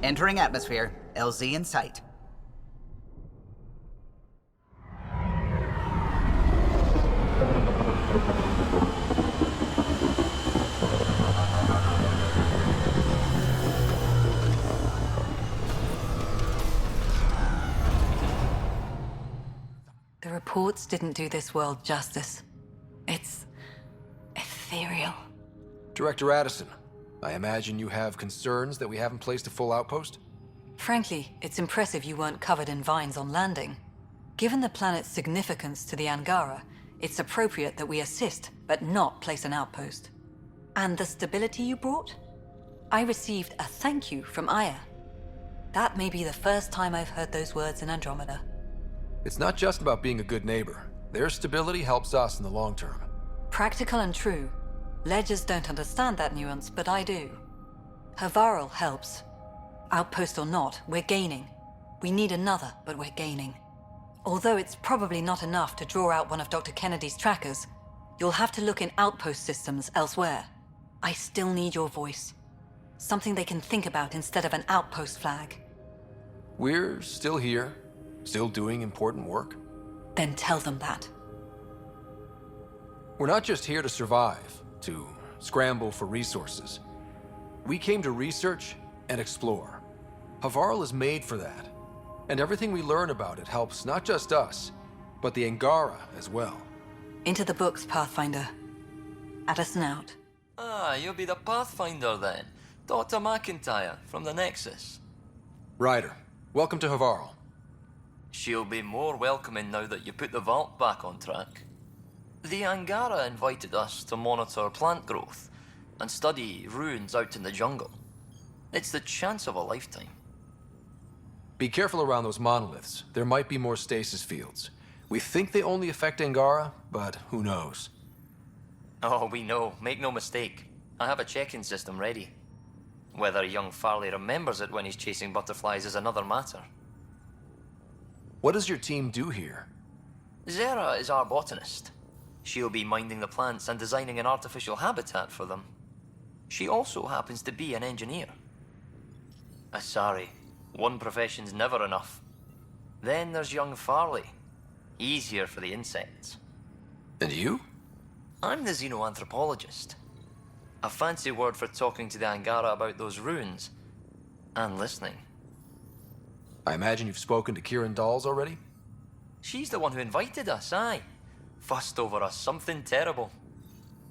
Entering atmosphere. LZ in sight. The reports didn't do this world justice. It's ethereal. Director Addison, I imagine you have concerns that we haven't placed a full outpost? Frankly, it's impressive you weren't covered in vines on landing. Given the planet's significance to the Angara, it's appropriate that we assist, but not place an outpost. And the stability you brought? I received a thank you from Aya. That may be the first time I've heard those words in Andromeda. It's not just about being a good neighbor. Their stability helps us in the long term. Practical and true. Ledgers don't understand that nuance, but I do. Havaral helps. Outpost or not, we're gaining. We need another, but we're gaining. Although it's probably not enough to draw out one of Dr. Kennedy's trackers, you'll have to look in outpost systems elsewhere. I still need your voice. Something they can think about instead of an outpost flag. We're still here, still doing important work. Then tell them that. We're not just here to survive, to scramble for resources. We came to research and explore. Havaral is made for that. And everything we learn about it helps not just us, but the Angara as well. Into the books, Pathfinder. Addison out. Ah, you'll be the Pathfinder then. Dr. McIntyre from the Nexus. Ryder, welcome to Havaral. She'll be more welcoming now that you put the vault back on track. The Angara invited us to monitor plant growth and study ruins out in the jungle. It's the chance of a lifetime. Be careful around those monoliths. There might be more stasis fields. We think they only affect Angara, but who knows? Oh, we know. Make no mistake. I have a check-in system ready. Whether young Farley remembers it when he's chasing butterflies is another matter. What does your team do here? Zera is our botanist. She'll be minding the plants and designing an artificial habitat for them. She also happens to be an engineer. Sorry, one profession's never enough. Then there's young Farley. Easier for the insects. And you? I'm the xenoanthropologist. A fancy word for talking to the Angara about those ruins. And listening. I imagine you've spoken to Kieran Dawes already? She's the one who invited us, aye. Fussed over us something terrible.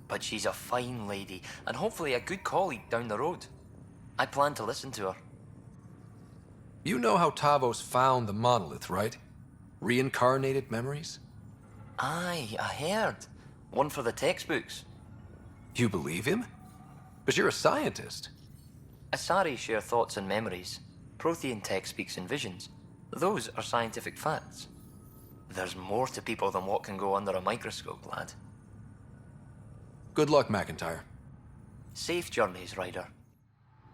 But she's a fine lady, and hopefully a good colleague down the road. I plan to listen to her. You know how Tavos found the monolith, right? Reincarnated memories? Aye, I heard. One for the textbooks. You believe him? But you're a scientist. Asari share thoughts and memories. Prothean tech speaks in visions. Those are scientific facts. There's more to people than what can go under a microscope, lad. Good luck, McIntyre. Safe journeys, Ryder.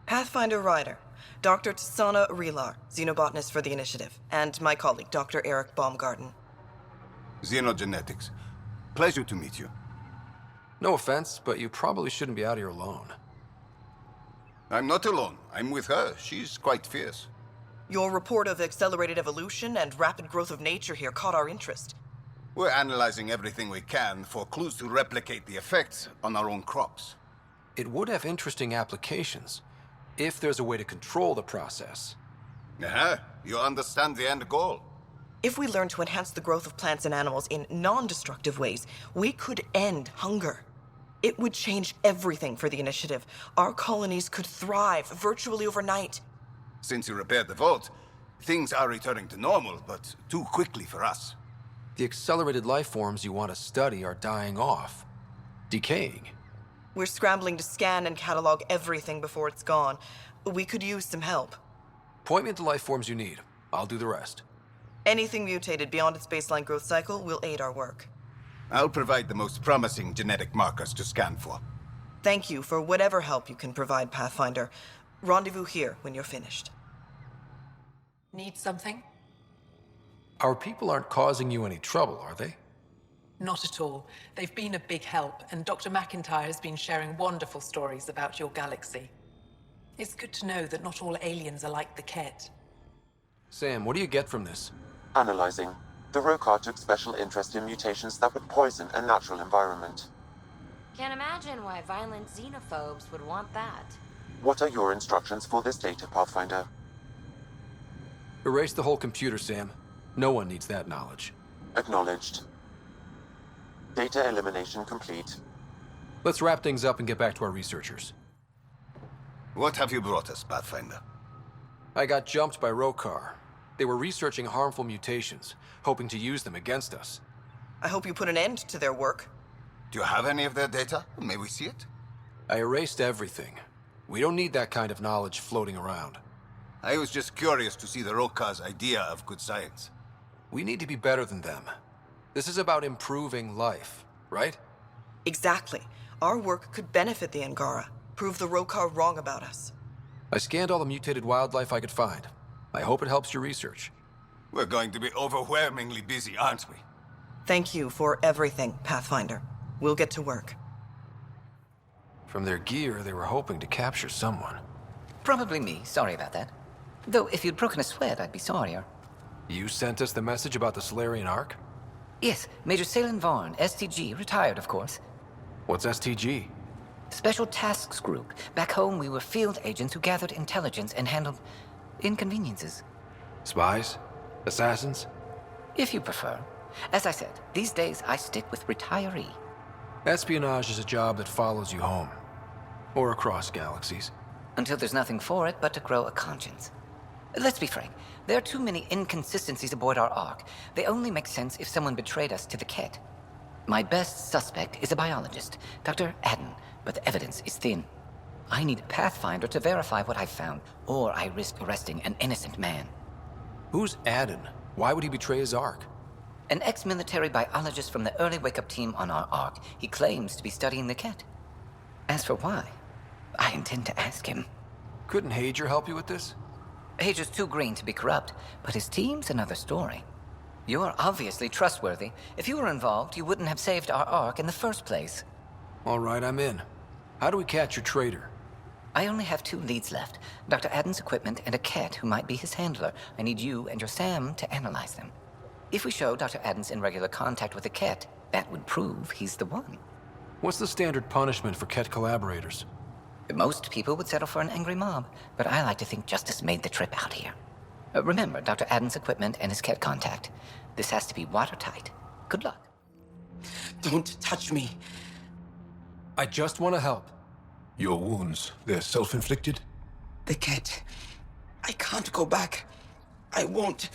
Pathfinder Ryder, Dr. Tsana Relar, xenobotanist for the Initiative, and my colleague, Dr. Eric Baumgarten. Xenogenetics. Pleasure to meet you. No offense, but you probably shouldn't be out here alone. I'm not alone. I'm with her. She's quite fierce. Your report of accelerated evolution and rapid growth of nature here caught our interest. We're analyzing everything we can for clues to replicate the effects on our own crops. It would have interesting applications, if there's a way to control the process. You understand the end goal. If we learn to enhance the growth of plants and animals in non-destructive ways, we could end hunger. It would change everything for the Initiative. Our colonies could thrive virtually overnight. Since you repaired the vault, things are returning to normal, but too quickly for us. The accelerated life forms you want to study are dying off, decaying. We're scrambling to scan and catalog everything before it's gone. We could use some help. Point me at the life forms you need. I'll do the rest. Anything mutated beyond its baseline growth cycle will aid our work. I'll provide the most promising genetic markers to scan for. Thank you for whatever help you can provide, Pathfinder. Rendezvous here when you're finished. Need something? Our people aren't causing you any trouble, are they? Not at all. They've been a big help, and Dr. McIntyre has been sharing wonderful stories about your galaxy. It's good to know that not all aliens are like the Ket. Sam, what do you get from this? Analyzing. The Rokar took special interest in mutations that would poison a natural environment. Can't imagine why violent xenophobes would want that. What are your instructions for this data, Pathfinder? Erase the whole computer, Sam. No one needs that knowledge. Acknowledged. Data elimination complete. Let's wrap things up and get back to our researchers. What have you brought us, Pathfinder? I got jumped by Rokar. They were researching harmful mutations, hoping to use them against us. I hope you put an end to their work. Do you have any of their data? May we see it? I erased everything. We don't need that kind of knowledge floating around. I was just curious to see the Rokar's idea of good science. We need to be better than them. This is about improving life, right? Exactly. Our work could benefit the Angara, prove the Rokar wrong about us. I scanned all the mutated wildlife I could find. I hope it helps your research. We're going to be overwhelmingly busy, aren't we? Thank you for everything, Pathfinder. We'll get to work. From their gear, they were hoping to capture someone. Probably me. Sorry about that. Though, if you'd broken a sweat, I'd be sorrier. You sent us the message about the Solarian Ark? Yes, Major Salen Vaughn, STG, retired, of course. What's STG? Special Tasks Group. Back home, we were field agents who gathered intelligence and handled inconveniences. Spies? Assassins? If you prefer. As I said, these days I stick with retiree. Espionage is a job that follows you home. Or across galaxies. Until there's nothing for it but to grow a conscience. Let's be frank, there are too many inconsistencies aboard our Ark. They only make sense if someone betrayed us to the Ket. My best suspect is a biologist, Dr. Adden, but the evidence is thin. I need a Pathfinder to verify what I've found, or I risk arresting an innocent man. Who's Adden? Why would he betray his Ark? An ex-military biologist from the early wake-up team on our Ark. He claims to be studying the Ket. As for why, I intend to ask him. Couldn't Hager help you with this? Hager's too green to be corrupt, but his team's another story. You're obviously trustworthy. If you were involved, you wouldn't have saved our Ark in the first place. All right, I'm in. How do we catch your traitor? I only have 2 leads left. Dr. Adden's equipment and a Ket who might be his handler. I need you and your Sam to analyze them. If we show Dr. Adden's in regular contact with the Ket, that would prove he's the one. What's the standard punishment for Ket collaborators? Most people would settle for an angry mob, but I like to think justice made the trip out here. Remember Dr. Adden's equipment and his Ket contact. This has to be watertight. Good luck. Don't touch me. I just want to help. Your wounds, they're self-inflicted? The Ket. I can't go back. I won't.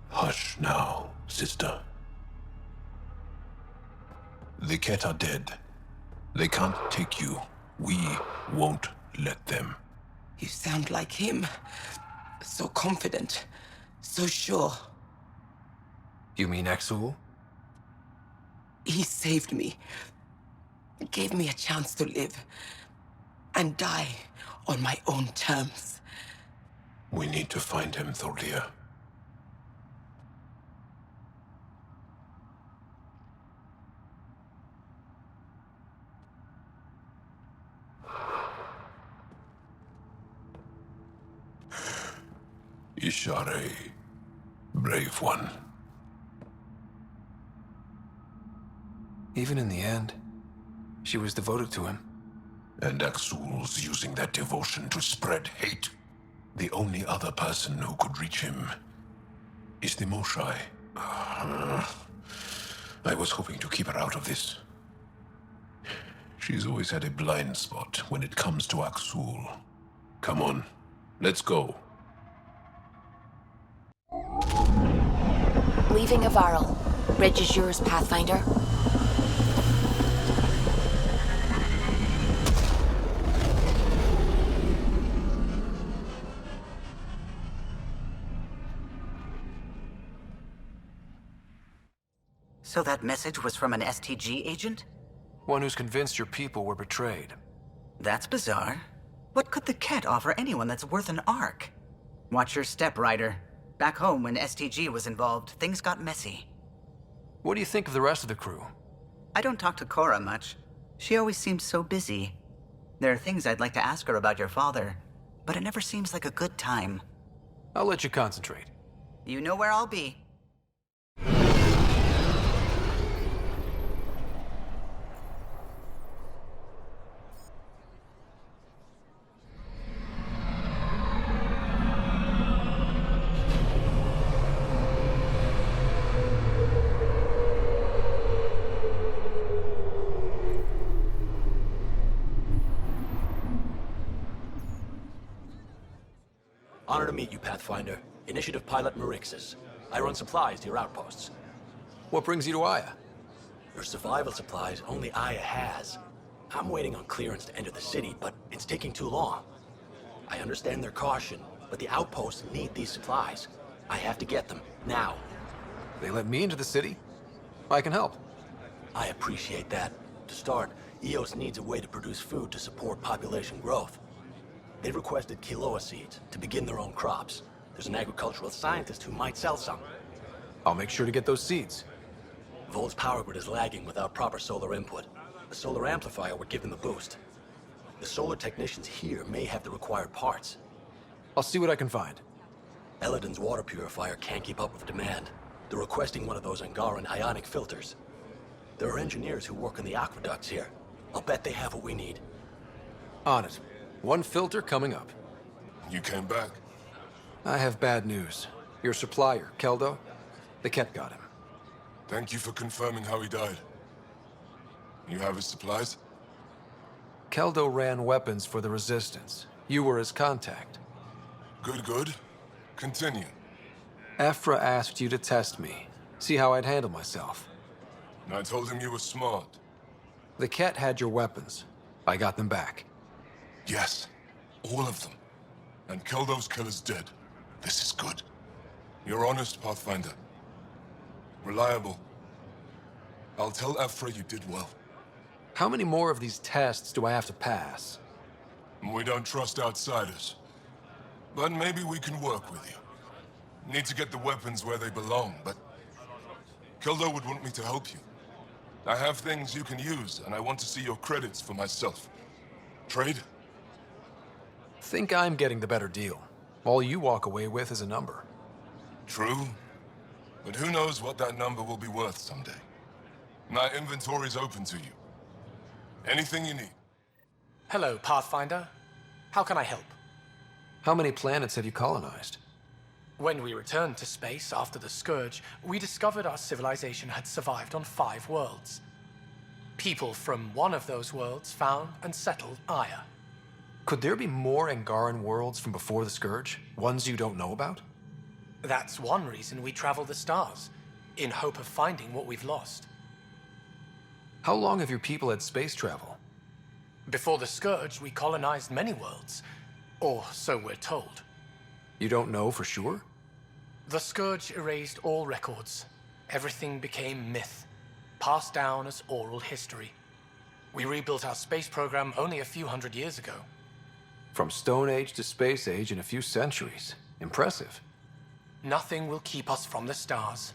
Hush now, sister. The Ket are dead. They can't take you. We won't let them. You sound like him. So confident. So sure. You mean Exul? He saved me. Gave me a chance to live. And die on my own terms. We need to find him, Thordia. Ishare, brave one. Even in the end, she was devoted to him. And Axul's using that devotion to spread hate. The only other person who could reach him is the Moshae. I was hoping to keep her out of this. She's always had a blind spot when it comes to Axul. Come on, let's go. Leaving Avaril. Bridge is yours, Pathfinder. So that message was from an STG agent? One who's convinced your people were betrayed. That's bizarre. What could the Ket offer anyone that's worth an Ark? Watch your step, Ryder. Back home, when STG was involved, things got messy. What do you think of the rest of the crew? I don't talk to Cora much. She always seems so busy. There are things I'd like to ask her about your father, but it never seems like a good time. I'll let you concentrate. You know where I'll be. Honor to meet you, Pathfinder. Initiative Pilot Marixus. I run supplies to your outposts. What brings you to Aya? Your survival supplies only Aya has. I'm waiting on clearance to enter the city, but it's taking too long. I understand their caution, but the outposts need these supplies. I have to get them, now. They let me into the city? I can help. I appreciate that. To start, EOS needs a way to produce food to support population growth. They requested Kiloa seeds to begin their own crops. There's an agricultural scientist who might sell some. I'll make sure to get those seeds. Volt's power grid is lagging without proper solar input. The solar amplifier would give them the boost. The solar technicians here may have the required parts. I'll see what I can find. Eladin's water purifier can't keep up with demand. They're requesting one of those Angaran ionic filters. There are engineers who work in the aqueducts here. I'll bet they have what we need. On it. One filter coming up. You came back? I have bad news. Your supplier, Keldo, the Ket got him. Thank you for confirming how he died. You have his supplies? Keldo ran weapons for the Resistance. You were his contact. Good, good. Continue. Afra asked you to test me, see how I'd handle myself. And I told him you were smart. The Ket had your weapons. I got them back. Yes, all of them. And Keldo's killer's dead. This is good. You're honest, Pathfinder. Reliable. I'll tell Afra you did well. How many more of these tests do I have to pass? We don't trust outsiders. But maybe we can work with you. Need to get the weapons where they belong, but... Keldo would want me to help you. I have things you can use, and I want to see your credits for myself. Trade? Think I'm getting the better deal. All you walk away with is a number. True. But who knows what that number will be worth someday. My inventory's open to you. Anything you need. Hello, Pathfinder. How can I help? How many planets have you colonized? When we returned to space after the Scourge, we discovered our civilization had survived on 5 worlds. People from one of those worlds found and settled Aya. Could there be more Angaran worlds from before the Scourge? Ones you don't know about? That's one reason we travel the stars, in hope of finding what we've lost. How long have your people had space travel? Before the Scourge, we colonized many worlds. Or so we're told. You don't know for sure? The Scourge erased all records. Everything became myth, passed down as oral history. We rebuilt our space program only a few hundred years ago. From Stone Age to Space Age in a few centuries. Impressive. Nothing will keep us from the stars.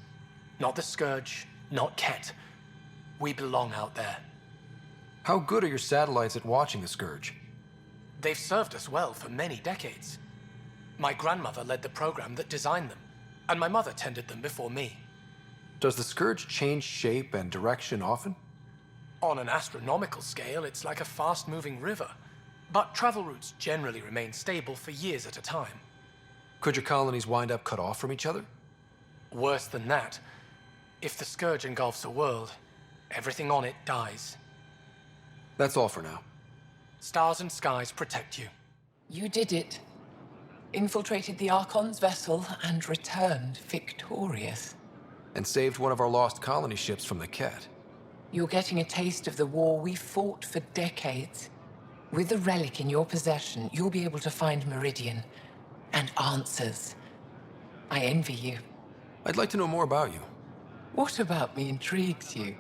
Not the Scourge, not Ket. We belong out there. How good are your satellites at watching the Scourge? They've served us well for many decades. My grandmother led the program that designed them, and my mother tended them before me. Does the Scourge change shape and direction often? On an astronomical scale, it's like a fast-moving river. But travel routes generally remain stable for years at a time. Could your colonies wind up cut off from each other? Worse than that. If the Scourge engulfs a world, everything on it dies. That's all for now. Stars and skies protect you. You did it. Infiltrated the Archon's vessel and returned victorious. And saved one of our lost colony ships from the Ket. You're getting a taste of the war we fought for decades. With the relic in your possession, you'll be able to find Meridian and answers. I envy you. I'd like to know more about you. What about me intrigues you?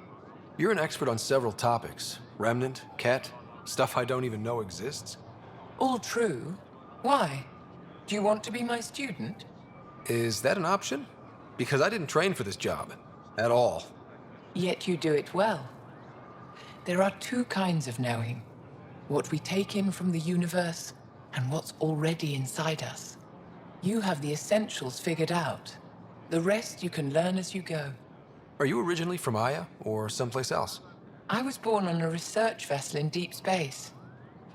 You're an expert on several topics. Remnant, Ket, stuff I don't even know exists. All true. Why? Do you want to be my student? Is that an option? Because I didn't train for this job. At all. Yet you do it well. There are 2 kinds of knowing. What we take in from the universe and what's already inside us. You have the essentials figured out. The rest you can learn as you go. Are you originally from Aya, or someplace else? I was born on a research vessel in deep space.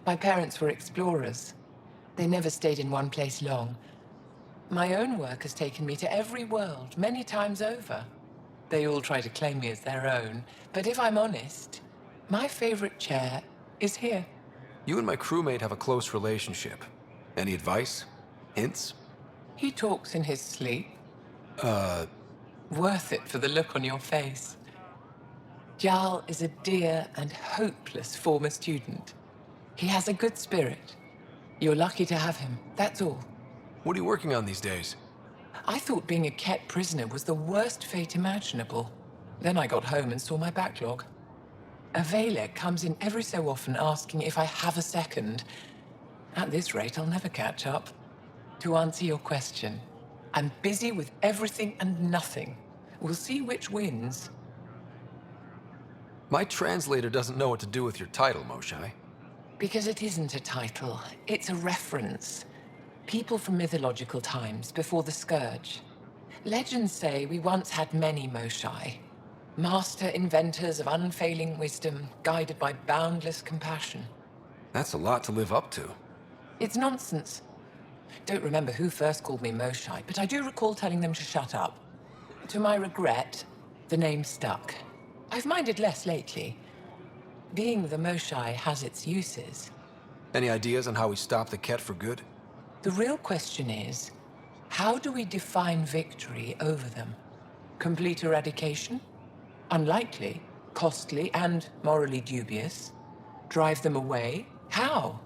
My parents were explorers. They never stayed in one place long. My own work has taken me to every world, many times over. They all try to claim me as their own, but if I'm honest, my favorite chair is here. You and my crewmate have a close relationship. Any advice? Hints? He talks in his sleep. Worth it for the look on your face. Jarl is a dear and hopeless former student. He has a good spirit. You're lucky to have him, that's all. What are you working on these days? I thought being a Ket prisoner was the worst fate imaginable. Then I got home and saw my backlog. A Valek comes in every so often asking if I have a second. At this rate, I'll never catch up. To answer your question, I'm busy with everything and nothing. We'll see which wins. My translator doesn't know what to do with your title, Moshae. Because it isn't a title, it's a reference. People from mythological times, before the Scourge. Legends say we once had many Moshae. Master inventors of unfailing wisdom, guided by boundless compassion. That's a lot to live up to. It's nonsense. Don't remember who first called me Moshae, but I do recall telling them to shut up. To my regret, the name stuck. I've minded less lately. Being the Moshae has its uses. Any ideas on how we stop the Ket for good? The real question is, how do we define victory over them? Complete eradication? Unlikely, costly, and morally dubious. Drive them away? How?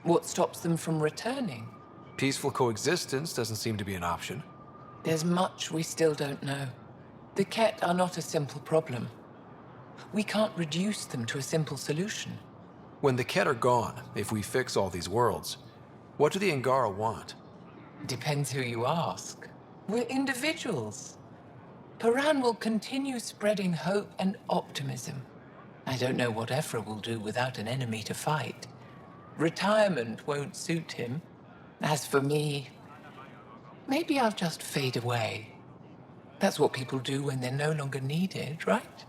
What stops them from returning? Peaceful coexistence doesn't seem to be an option. There's much we still don't know. The Ket are not a simple problem. We can't reduce them to a simple solution. When the Ket are gone, if we fix all these worlds, what do the Angara want? Depends who you ask. We're individuals. Paran will continue spreading hope and optimism. I don't know what Ephra will do without an enemy to fight. Retirement won't suit him. As for me, maybe I'll just fade away. That's what people do when they're no longer needed, right?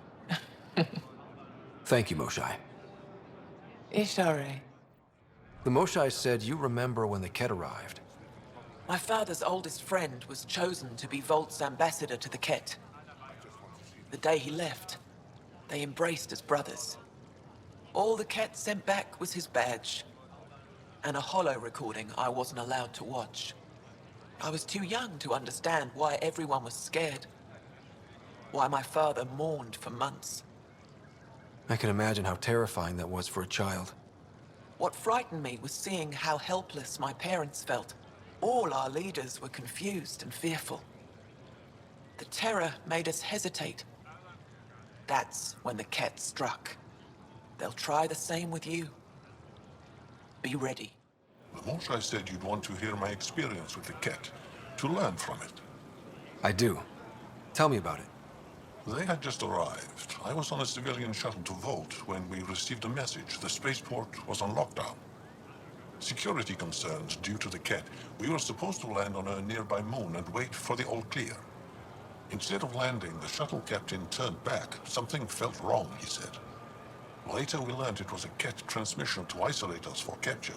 Thank you, Moshae. Ishare. The Moshae said you remember when the Ket arrived. My father's oldest friend was chosen to be Volt's ambassador to the Ket. The day he left, they embraced as brothers. All the Ket sent back was his badge, and a holo recording I wasn't allowed to watch. I was too young to understand why everyone was scared, why my father mourned for months. I can imagine how terrifying that was for a child. What frightened me was seeing how helpless my parents felt. All our leaders were confused and fearful. The terror made us hesitate. That's when the Ket struck. They'll try the same with you. Be ready. The Moshae said you'd want to hear my experience with the Ket, to learn from it. I do. Tell me about it. They had just arrived. I was on a civilian shuttle to Volt when we received a message. The spaceport was on lockdown. Security concerns due to the Ket. We were supposed to land on a nearby moon and wait for the all clear. Instead of landing, the shuttle captain turned back. Something felt wrong, he said. Later we learned it was a Ket transmission to isolate us for capture.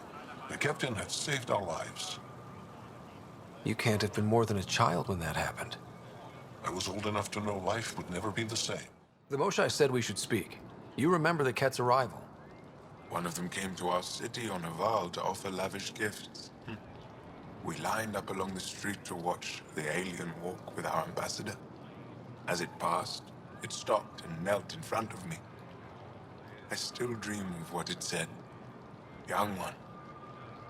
The captain had saved our lives. You can't have been more than a child when that happened. I was old enough to know life would never be the same. The Moshae said we should speak. You remember the Ket's arrival. One of them came to our city on a vow to offer lavish gifts. We lined up along the street to watch the alien walk with our ambassador. As it passed, it stopped and knelt in front of me. I still dream of what it said. Young one,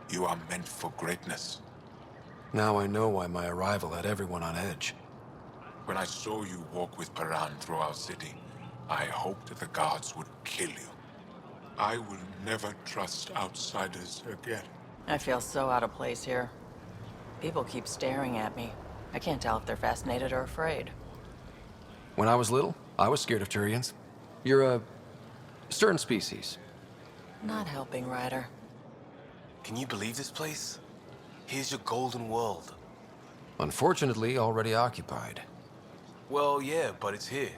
you are meant for greatness. Now I know why my arrival had everyone on edge. When I saw you walk with Paran through our city, I hoped that the guards would kill you. I will never trust outsiders again. I feel so out of place here. People keep staring at me. I can't tell if they're fascinated or afraid. When I was little, I was scared of Turians. You're a stern species. Not helping, Ryder. Can you believe this place? Here's your golden world. Unfortunately, already occupied. Well, yeah, but it's here.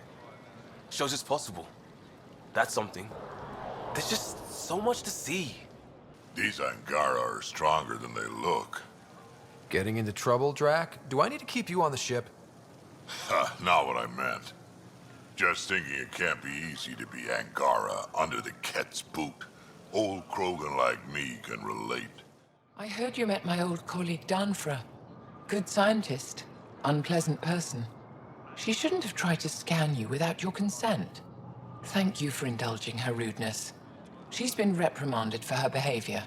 Shows it's possible. That's something. There's just so much to see. These Angara are stronger than they look. Getting into trouble, Drac? Do I need to keep you on the ship? Ha, not what I meant. Just thinking it can't be easy to be Angara under the Ket's boot. Old Krogan like me can relate. I heard you met my old colleague Danfra. Good scientist, unpleasant person. She shouldn't have tried to scan you without your consent. Thank you for indulging her rudeness. She's been reprimanded for her behavior.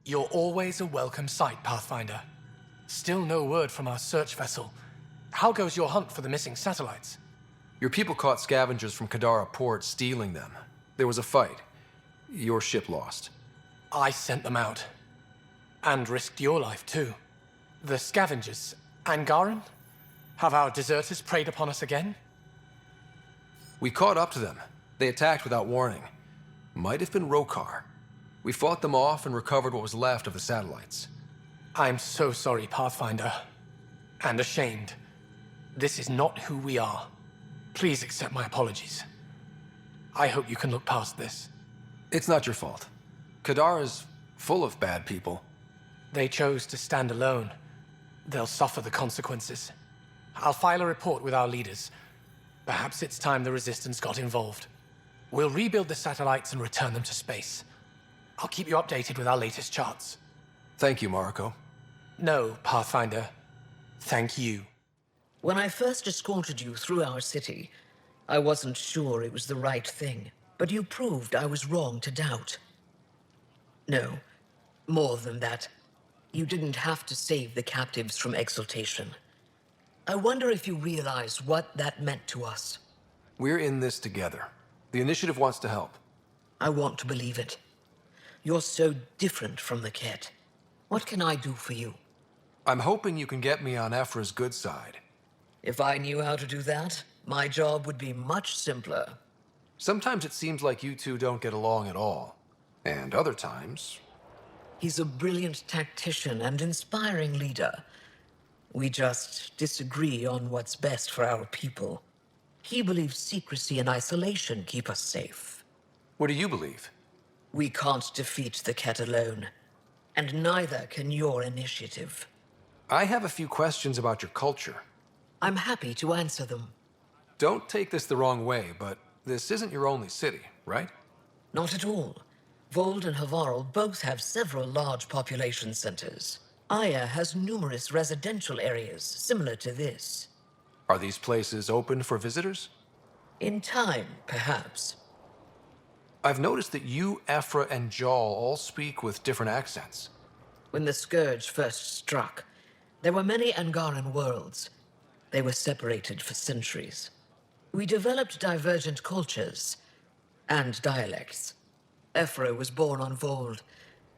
You're always a welcome sight, Pathfinder. Still no word from our search vessel. How goes your hunt for the missing satellites? Your people caught scavengers from Kadara port stealing them. There was a fight. Your ship lost. I sent them out. And risked your life, too. The scavengers, Angaran? Have our deserters preyed upon us again? We caught up to them. They attacked without warning. Might have been Rokar. We fought them off and recovered what was left of the satellites. I'm so sorry, Pathfinder. And ashamed. This is not who we are. Please accept my apologies. I hope you can look past this. It's not your fault. Kadara's full of bad people. They chose to stand alone. They'll suffer the consequences. I'll file a report with our leaders. Perhaps it's time the Resistance got involved. We'll rebuild the satellites and return them to space. I'll keep you updated with our latest charts. Thank you, Marco. No, Pathfinder. Thank you. When I first escorted you through our city, I wasn't sure it was the right thing, but you proved I was wrong to doubt. No, more than that. You didn't have to save the captives from exaltation. I wonder if you realize what that meant to us. We're in this together. The Initiative wants to help. I want to believe it. You're so different from the Ket. What can I do for you? I'm hoping you can get me on Ephra's good side. If I knew how to do that, my job would be much simpler. Sometimes it seems like you two don't get along at all. And other times... He's a brilliant tactician and inspiring leader. We just disagree on what's best for our people. He believes secrecy and isolation keep us safe. What do you believe? We can't defeat the Ket alone. And neither can your initiative. I have a few questions about your culture. I'm happy to answer them. Don't take this the wrong way, but this isn't your only city, right? Not at all. Vold and Havarl both have several large population centers. Aya has numerous residential areas similar to this. Are these places open for visitors? In time, perhaps. I've noticed that you, Ephra, and Jal all speak with different accents. When the Scourge first struck, there were many Angaran worlds. They were separated for centuries. We developed divergent cultures and dialects. Ephra was born on Vold,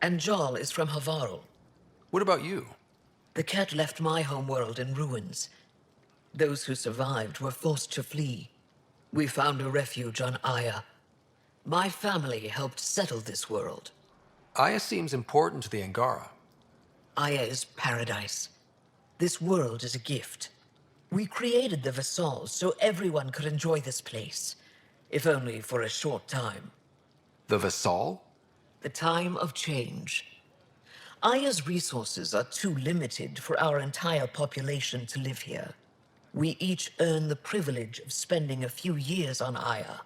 and Jal is from Havarl. What about you? The Ket left my homeworld in ruins. Those who survived were forced to flee. We found a refuge on Aya. My family helped settle this world. Aya seems important to the Angara. Aya is paradise. This world is a gift. We created the Vassals so everyone could enjoy this place, if only for a short time. The Vassal? The time of change. Aya's resources are too limited for our entire population to live here. We each earn the privilege of spending a few years on Aya.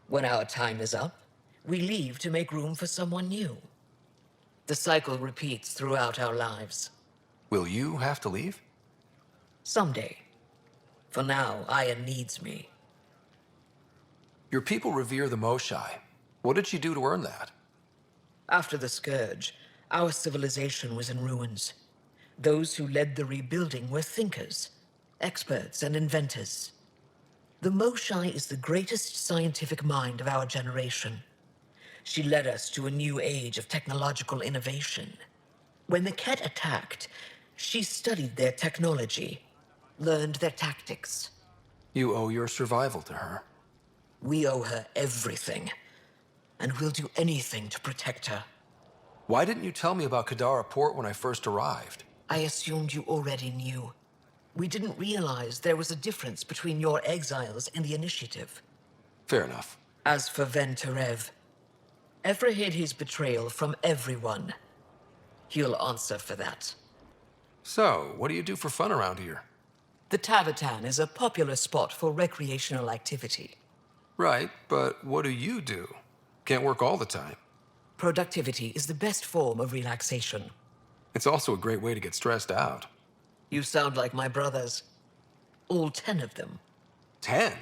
When our time is up, we leave to make room for someone new. The cycle repeats throughout our lives. Will you have to leave? Someday. For now, Aya needs me. Your people revere the Moshae. What did she do to earn that? After the Scourge, our civilization was in ruins. Those who led the rebuilding were thinkers, experts, and inventors. The Moshae is the greatest scientific mind of our generation. She led us to a new age of technological innovation. When the Ket attacked, she studied their technology, learned their tactics. You owe your survival to her. We owe her everything. and we'll do anything to protect her. Why didn't you tell me about Kadara Port when I first arrived? I assumed you already knew. We didn't realize there was a difference between your exiles and the Initiative. Fair enough. As for Venturev, Ephra hid his betrayal from everyone. He'll answer for that. So, what do you do for fun around here? The Tavatan is a popular spot for recreational activity. Right, but what do you do? Can't work all the time. Productivity is the best form of relaxation. It's also a great way to get stressed out. You sound like my brothers. All 10 of them. 10?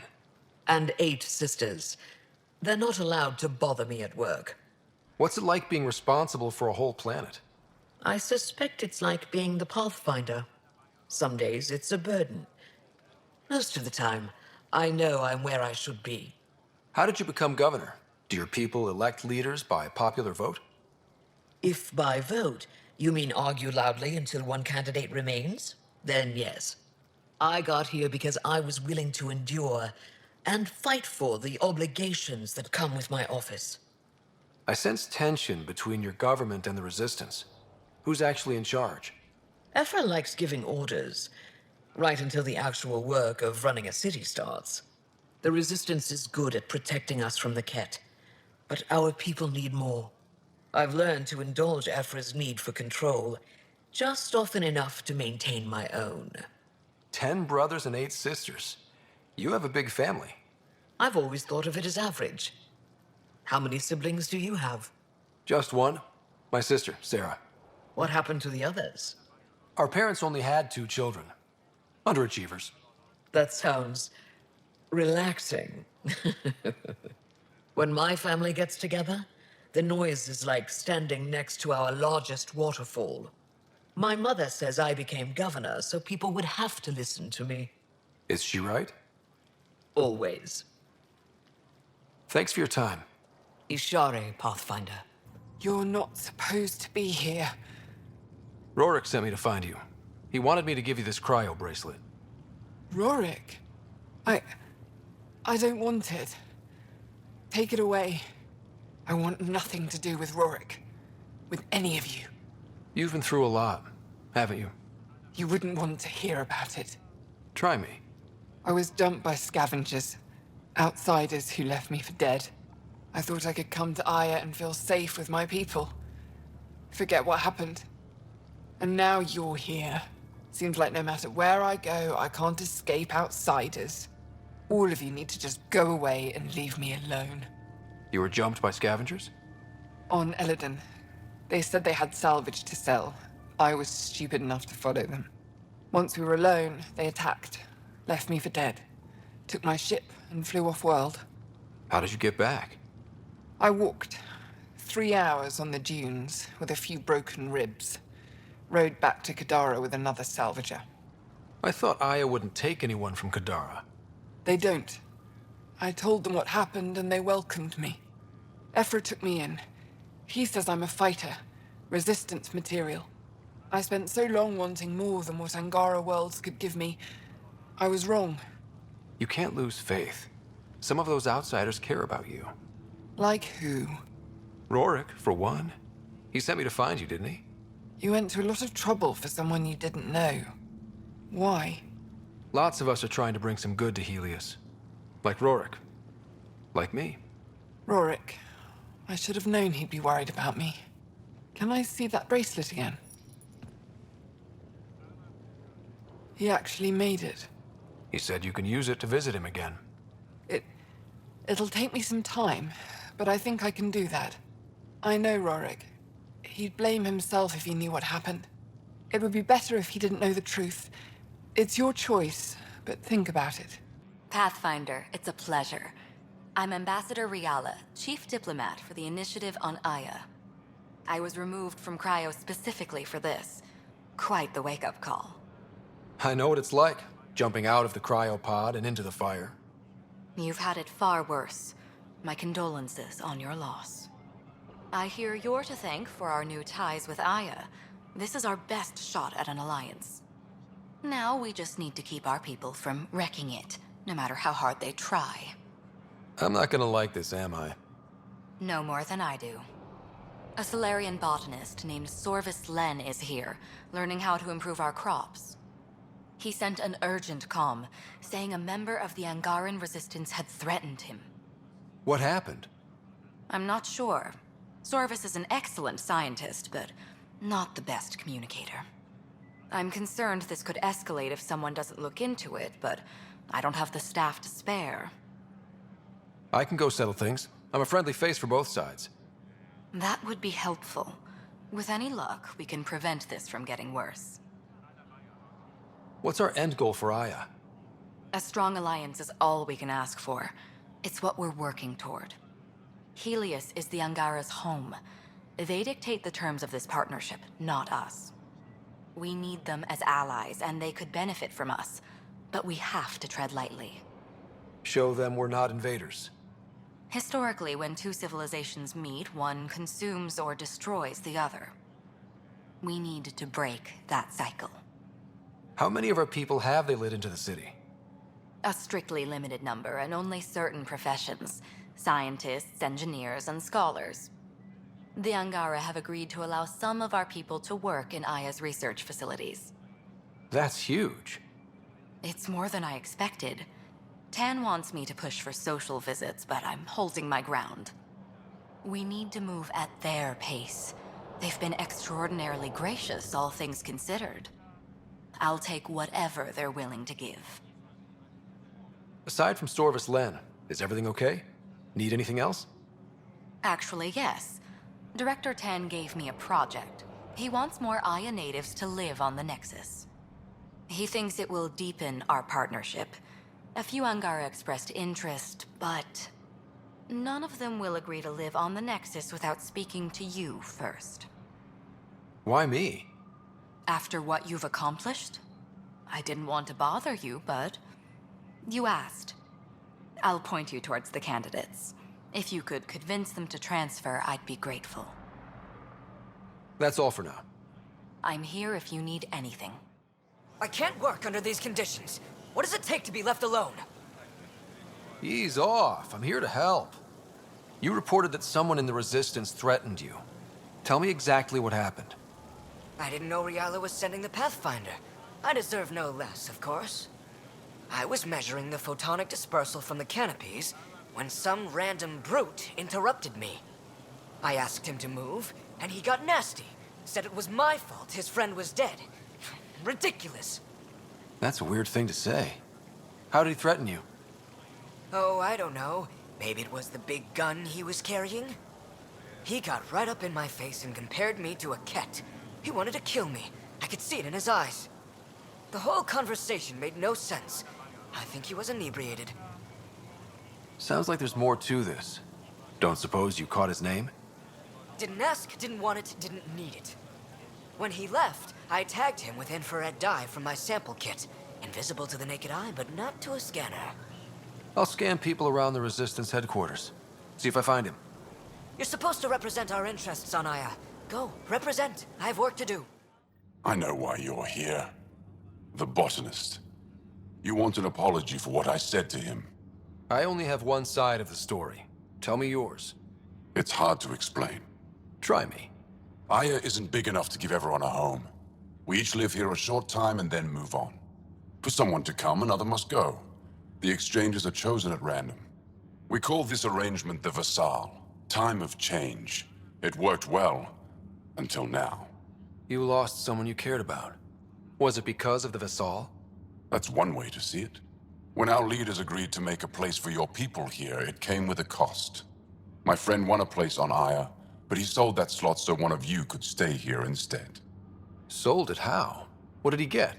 And 8 sisters. They're not allowed to bother me at work. What's it like being responsible for a whole planet? I suspect it's like being the Pathfinder. Some days it's a burden. Most of the time, I know I'm where I should be. How did you become governor? Do your people elect leaders by popular vote? If by vote, you mean argue loudly until one candidate remains, then yes. I got here because I was willing to endure and fight for the obligations that come with my office. I sense tension between your government and the Resistance. Who's actually in charge? Ephra likes giving orders, right until the actual work of running a city starts. The Resistance is good at protecting us from the Ket, but our people need more. I've learned to indulge Ephra's need for control, just often enough to maintain my own. 10 brothers and 8 sisters. You have a big family. I've always thought of it as average. How many siblings do you have? Just one. My sister, Sarah. What happened to the others? Our parents only had 2 children. Underachievers. That sounds relaxing. When my family gets together, the noise is like standing next to our largest waterfall. My mother says I became governor, so people would have to listen to me. Is she right? Always. Thanks for your time. Ishare, Pathfinder. You're not supposed to be here. Rorik sent me to find you. He wanted me to give you this cryo bracelet. Rorik? I don't want it. Take it away. I want nothing to do with Rorik. With any of you. You've been through a lot, haven't you? You wouldn't want to hear about it. Try me. I was dumped by scavengers. Outsiders who left me for dead. I thought I could come to Aya and feel safe with my people. Forget what happened. And now you're here. Seems like no matter where I go, I can't escape outsiders. All of you need to just go away and leave me alone. You were jumped by scavengers? On Eladon. They said they had salvage to sell. I was stupid enough to follow them. Once we were alone, they attacked. Left me for dead. Took my ship and flew off-world. How did you get back? I walked 3 hours on the dunes with a few broken ribs. Rode back to Kadara with another salvager. I thought Aya wouldn't take anyone from Kadara. They don't. I told them what happened and they welcomed me. Ephra took me in. He says I'm a fighter, resistance material. I spent so long wanting more than what Angara worlds could give me. I was wrong. You can't lose faith. Some of those outsiders care about you. Like who? Rorik, for one. He sent me to find you, didn't he? You went to a lot of trouble for someone you didn't know. Why? Lots of us are trying to bring some good to Helios. Like Rorik. Like me. Rorik. I should have known he'd be worried about me. Can I see that bracelet again? He actually made it. He said you can use it to visit him again. It'll take me some time, but I think I can do that. I know Rorik. He'd blame himself if he knew what happened. It would be better if he didn't know the truth. It's your choice, but think about it. Pathfinder, it's a pleasure. I'm Ambassador Riala, Chief Diplomat for the Initiative on Aya. I was removed from Cryo specifically for this. Quite the wake-up call. I know what it's like, jumping out of the cryopod and into the fire. You've had it far worse. My condolences on your loss. I hear you're to thank for our new ties with Aya. This is our best shot at an alliance. Now we just need to keep our people from wrecking it, no matter how hard they try. I'm not gonna like this, am I? No more than I do. A Solarian botanist named Sorvis Len is here, learning how to improve our crops. He sent an urgent comm, saying a member of the Angaran resistance had threatened him. What happened? I'm not sure. Sorvis is an excellent scientist, but not the best communicator. I'm concerned this could escalate if someone doesn't look into it, but I don't have the staff to spare. I can go settle things. I'm a friendly face for both sides. That would be helpful. With any luck, we can prevent this from getting worse. What's our end goal for Aya? A strong alliance is all we can ask for. It's what we're working toward. Helios is the Angara's home. They dictate the terms of this partnership, not us. We need them as allies, and they could benefit from us. But we have to tread lightly. Show them we're not invaders. Historically, when two civilizations meet, one consumes or destroys the other. We need to break that cycle. How many of our people have they let into the city? A strictly limited number, and only certain professions. Scientists, engineers, and scholars. The Angara have agreed to allow some of our people to work in Aya's research facilities. That's huge. It's more than I expected. Tan wants me to push for social visits, but I'm holding my ground. We need to move at their pace. They've been extraordinarily gracious, all things considered. I'll take whatever they're willing to give. Aside from Sorvis Len, is everything okay? Need anything else? Actually, yes. Director Tan gave me a project. He wants more Aya natives to live on the Nexus. He thinks it will deepen our partnership. A few Angara expressed interest, but none of them will agree to live on the Nexus without speaking to you first. Why me? After what you've accomplished? I didn't want to bother you, but you asked. I'll point you towards the candidates. If you could convince them to transfer, I'd be grateful. That's all for now. I'm here if you need anything. I can't work under these conditions. What does it take to be left alone? Ease off. I'm here to help. You reported that someone in the Resistance threatened you. Tell me exactly what happened. I didn't know Riala was sending the Pathfinder. I deserve no less, of course. I was measuring the photonic dispersal from the canopies when some random brute interrupted me. I asked him to move, and he got nasty. Said it was my fault his friend was dead. Ridiculous. That's a weird thing to say. How did he threaten you? Oh, I don't know. Maybe it was the big gun he was carrying? He got right up in my face and compared me to a cat. He wanted to kill me. I could see it in his eyes. The whole conversation made no sense. I think he was inebriated. Sounds like there's more to this. Don't suppose you caught his name? Didn't ask, didn't want it, didn't need it. When he left, I tagged him with infrared dye from my sample kit. Invisible to the naked eye, but not to a scanner. I'll scan people around the Resistance headquarters. See if I find him. You're supposed to represent our interests on Aya. Go, represent. I have work to do. I know why you're here. The botanist. You want an apology for what I said to him. I only have one side of the story. Tell me yours. It's hard to explain. Try me. Aya isn't big enough to give everyone a home. We each live here a short time and then move on. For someone to come, another must go. The exchanges are chosen at random. We call this arrangement the Vassal. Time of change. It worked well. Until now. You lost someone you cared about. Was it because of the Vassal? That's one way to see it. When our leaders agreed to make a place for your people here, it came with a cost. My friend won a place on Aya, but he sold that slot so one of you could stay here instead. Sold it how? What did he get?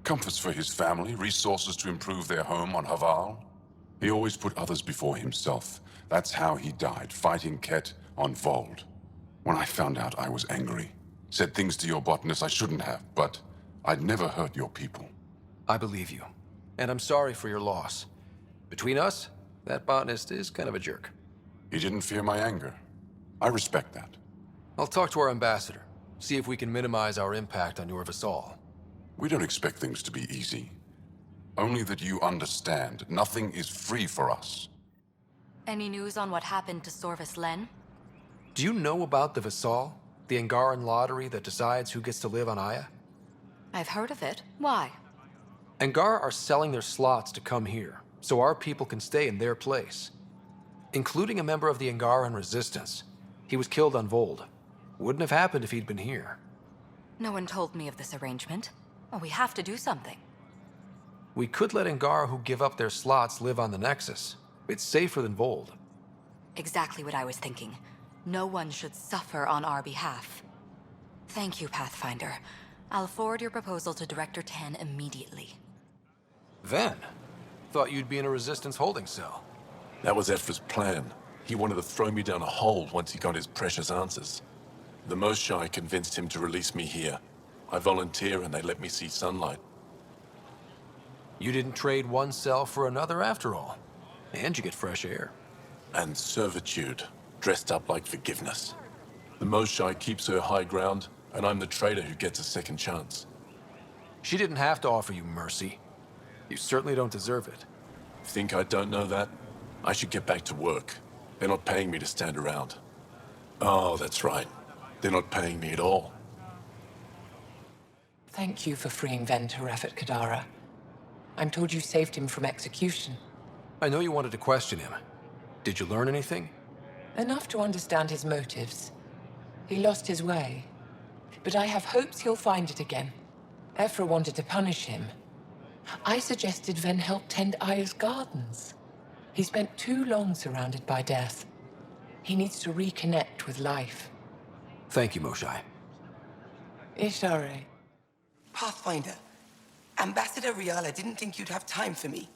Comforts for his family, resources to improve their home on Haval. He always put others before himself. That's how he died, fighting Ket on Vold. When I found out, I was angry. Said things to your botanist I shouldn't have, but I'd never hurt your people. I believe you. And I'm sorry for your loss. Between us, that botanist is kind of a jerk. He didn't fear my anger. I respect that. I'll talk to our ambassador. See if we can minimize our impact on your Vassal. We don't expect things to be easy. Only that you understand, nothing is free for us. Any news on what happened to Sorvis Len? Do you know about the Visal? The Angaran lottery that decides who gets to live on Aya? I've heard of it. Why? Angar are selling their slots to come here, so our people can stay in their place. Including a member of the Angaran resistance. He was killed on Vold. Wouldn't have happened if he'd been here. No one told me of this arrangement. Well, we have to do something. We could let Angar who give up their slots live on the Nexus. It's safer than Vold. Exactly what I was thinking. No one should suffer on our behalf. Thank you, Pathfinder. I'll forward your proposal to Director 10 immediately. Ven? Thought you'd be in a resistance holding cell. That was Ephra's plan. He wanted to throw me down a hole once he got his precious answers. The Moshae convinced him to release me here. I volunteer and they let me see sunlight. You didn't trade one cell for another after all. And you get fresh air. And servitude, dressed up like forgiveness. The Moshae keeps her high ground, and I'm the traitor who gets a second chance. She didn't have to offer you mercy. You certainly don't deserve it. Think I don't know that? I should get back to work. They're not paying me to stand around. Oh, that's right. They're not paying me at all. Thank you for freeing Ven to Rafet Kadara. I'm told you saved him from execution. I know you wanted to question him. Did you learn anything? Enough to understand his motives. He lost his way. But I have hopes he'll find it again. Ephra wanted to punish him. I suggested Ven help tend Aya's gardens. He spent too long surrounded by death. He needs to reconnect with life. Thank you, Moshae. Ishare. Pathfinder, Ambassador Riala didn't think you'd have time for me.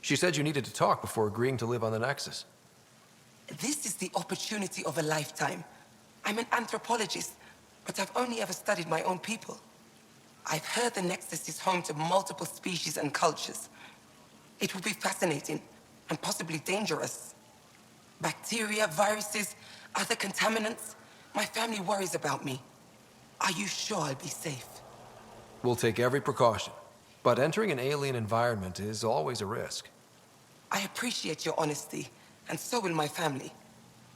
She said you needed to talk before agreeing to live on the Nexus. This is the opportunity of a lifetime. I'm an anthropologist, but I've only ever studied my own people. I've heard the Nexus is home to multiple species and cultures. It will be fascinating and possibly dangerous. Bacteria, viruses, other contaminants. My family worries about me. Are you sure I'll be safe? We'll take every precaution, but entering an alien environment is always a risk. I appreciate your honesty, and so will my family.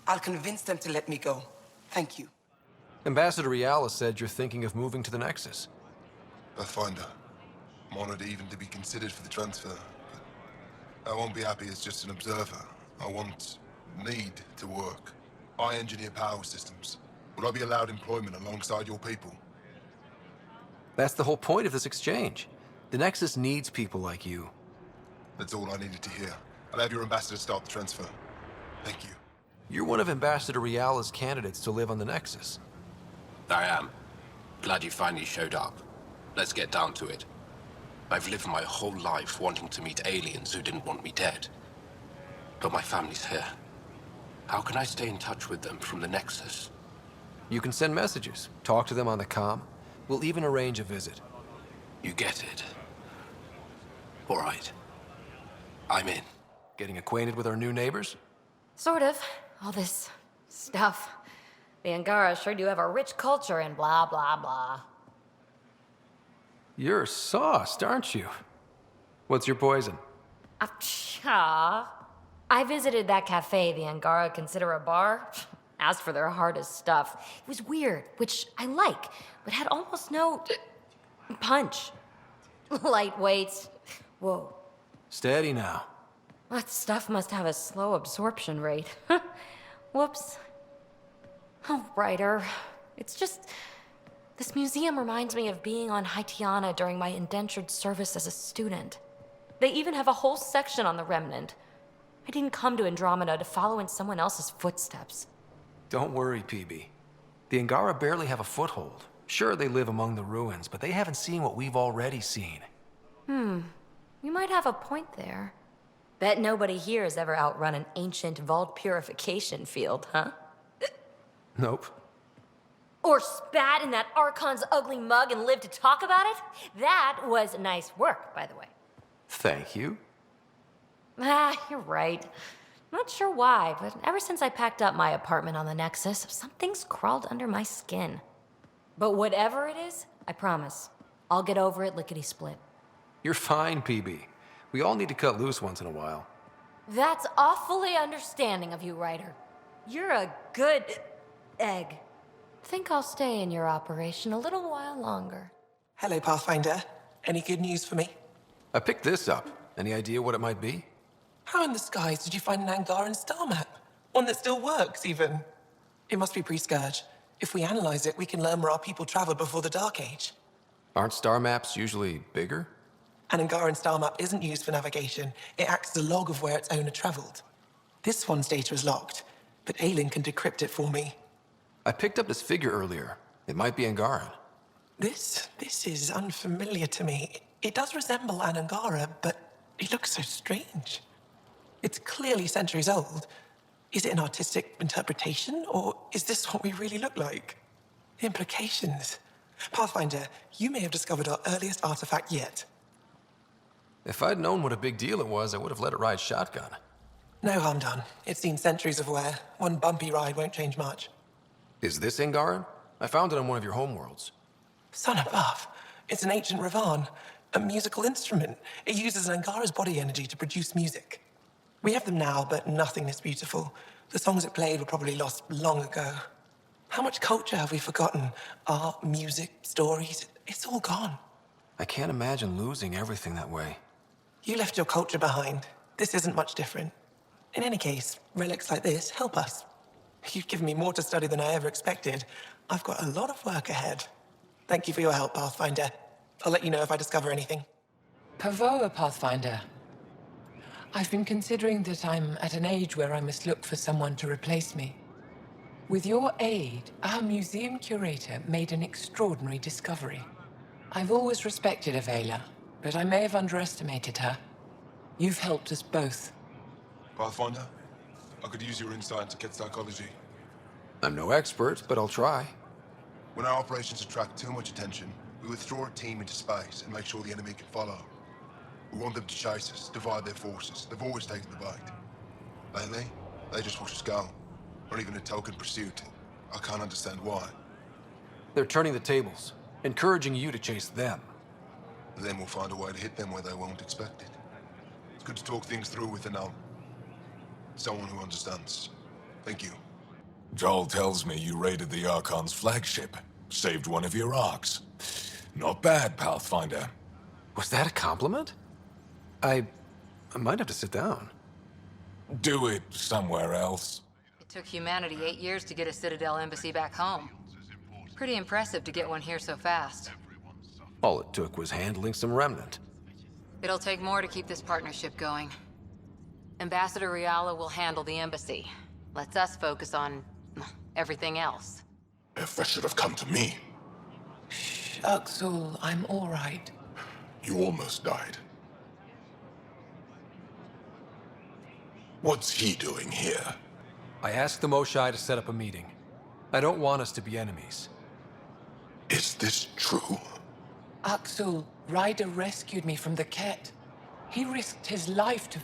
I'll convince them to let me go. Thank you. Ambassador Riala said you're thinking of moving to the Nexus. Pathfinder. I'm honored even to be considered for the transfer, but I won't be happy as just an observer. I need to work. I engineer power systems. Would I be allowed employment alongside your people? That's the whole point of this exchange. The Nexus needs people like you. That's all I needed to hear. I'll have your ambassador start the transfer. Thank you. You're one of Ambassador Riala's candidates to live on the Nexus. I am. Glad you finally showed up. Let's get down to it. I've lived my whole life wanting to meet aliens who didn't want me dead. But my family's here. How can I stay in touch with them from the Nexus? You can send messages, talk to them on the comm. We'll even arrange a visit. You get it. All right. I'm in. Getting acquainted with our new neighbors? Sort of. All this stuff. The Angara sure do have a rich culture and blah, blah, blah. You're sauced, aren't you? What's your poison? I visited that cafe the Angara consider a bar. Asked for their hardest stuff. It was weird, which I like, but had almost no punch. Lightweight. Whoa. Steady now. That stuff must have a slow absorption rate. Whoops. Oh, Ryder. It's just... This museum reminds me of being on Haitiana during my indentured service as a student. They even have a whole section on the Remnant. I didn't come to Andromeda to follow in someone else's footsteps. Don't worry, PB. The Angara barely have a foothold. Sure, they live among the ruins, but they haven't seen what we've already seen. You might have a point there. Bet nobody here has ever outrun an ancient vault purification field, huh? Nope. Or spat in that Archon's ugly mug and lived to talk about it? That was nice work, by the way. Thank you. You're right. Not sure why, but ever since I packed up my apartment on the Nexus, something's crawled under my skin. But whatever it is, I promise, I'll get over it lickety-split. You're fine, PB. We all need to cut loose once in a while. That's awfully understanding of you, Ryder. You're a good egg. Think I'll stay in your operation a little while longer. Hello, Pathfinder. Any good news for me? I picked this up. Any idea what it might be? How in the skies did you find an Angaran star map? One that still works, even. It must be pre-Scourge. If we analyze it, we can learn where our people traveled before the Dark Age. Aren't star maps usually bigger? An Angaran star map isn't used for navigation. It acts as a log of where its owner traveled. This one's data is locked, but Aelin can decrypt it for me. I picked up this figure earlier. It might be Angaran. This is unfamiliar to me. It does resemble an Angara, but it looks so strange. It's clearly centuries old. Is it an artistic interpretation, or is this what we really look like? The implications. Pathfinder, you may have discovered our earliest artifact yet. If I'd known what a big deal it was, I would have let it ride shotgun. No harm done. It's seen centuries of wear. One bumpy ride won't change much. Is this Angaran? I found it on one of your homeworlds. Son above. It's an ancient Ravan, a musical instrument. It uses Angara's body energy to produce music. We have them now, but nothing this beautiful. The songs it played were probably lost long ago. How much culture have we forgotten? Art, music, stories, it's all gone. I can't imagine losing everything that way. You left your culture behind. This isn't much different. In any case, relics like this help us. You've given me more to study than I ever expected. I've got a lot of work ahead. Thank you for your help, Pathfinder. I'll let you know if I discover anything. Pavoa, Pathfinder. I've been considering that I'm at an age where I must look for someone to replace me. With your aid, our museum curator made an extraordinary discovery. I've always respected Avela, but I may have underestimated her. You've helped us both. Pathfinder, I could use your insight into Ket psychology. I'm no expert, but I'll try. When our operations attract too much attention, we withdraw a team into space and make sure the enemy can follow. We want them to chase us, divide their forces. They've always taken the bait. Lately, they just watch us go. Not even a token pursuit. I can't understand why. They're turning the tables, encouraging you to chase them. Then we'll find a way to hit them where they won't expect it. It's good to talk things through with someone who understands. Thank you. Joel tells me you raided the Archon's flagship. Saved one of your arcs. Not bad, Pathfinder. Was that a compliment? I might have to sit down. Do it somewhere else. It took humanity 8 years to get a Citadel embassy back home. Pretty impressive to get one here so fast. All it took was handling some remnant. It'll take more to keep this partnership going. Ambassador Riala will handle the embassy. Lets us focus on everything else. If that should have come to me. Shh, Uxul, I'm all right. You almost died. What's he doing here? I asked the Moshae to set up a meeting. I don't want us to be enemies. Is this true? Uxul, Ryder rescued me from the Ket. He risked his life to...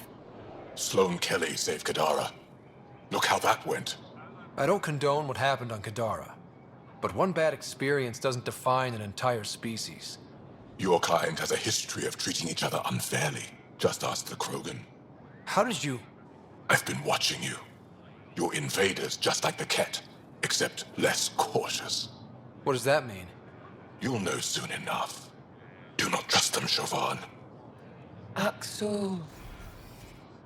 Sloane Kelly saved Kadara. Look how that went. I don't condone what happened on Kadara. But one bad experience doesn't define an entire species. Your kind has a history of treating each other unfairly. Just ask the Krogan. How did you... I've been watching you. You're invaders just like the Ket, except less cautious. What does that mean? You'll know soon enough. Do not trust them, Chauvin. Uxul...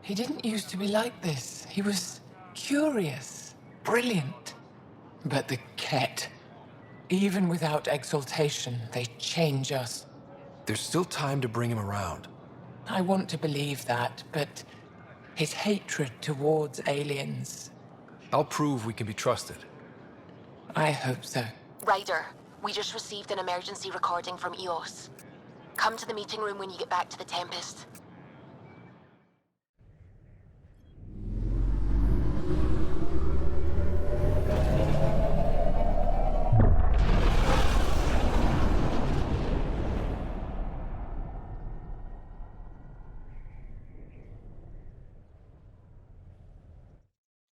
He didn't used to be like this. He was curious, brilliant. But the Ket, even without exaltation, they change us. There's still time to bring him around. I want to believe that, but his hatred towards aliens... I'll prove we can be trusted. I hope so. Ryder, we just received an emergency recording from EOS. Come to the meeting room when you get back to the Tempest.